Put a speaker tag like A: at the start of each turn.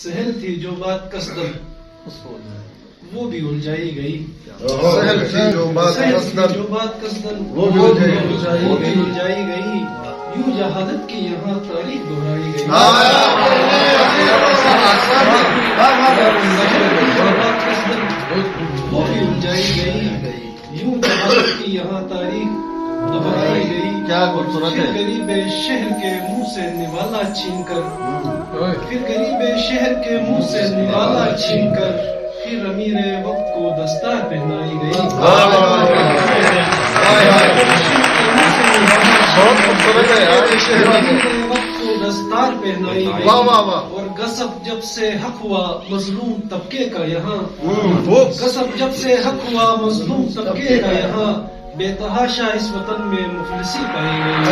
A: سہل تھی جو بات قصدن وہ بھی الجھائی گئی،
B: سہل تھی جو بات
A: قصدن
B: وہ بھی
A: الجھائی گئی، یوں جہالت کی یہاں تاریخ دہرائی گئی، وہ بھی الجھائی گئی، یوں جہالت کی یہاں تاریخ دہرائی گئی،
B: کیا خوبصورت ہے،
A: غریب شہر کے منہ سے نوالا چھین کر، پھر غریب شہر کے منہ سے نوالا چھین کر، پھر امیر وقت کو دستار پہنائی گئی،
B: بہت خوبصورت ہے
A: وقت کو دستار پہنائی گئی، اور غصب جب سے حق ہوا مظلوم طبقے کا یہاں، غصب جب سے حق ہوا مظلوم طبقے کا یہاں، بے تحاشا اس وطن میں مفلسی پائی گئی۔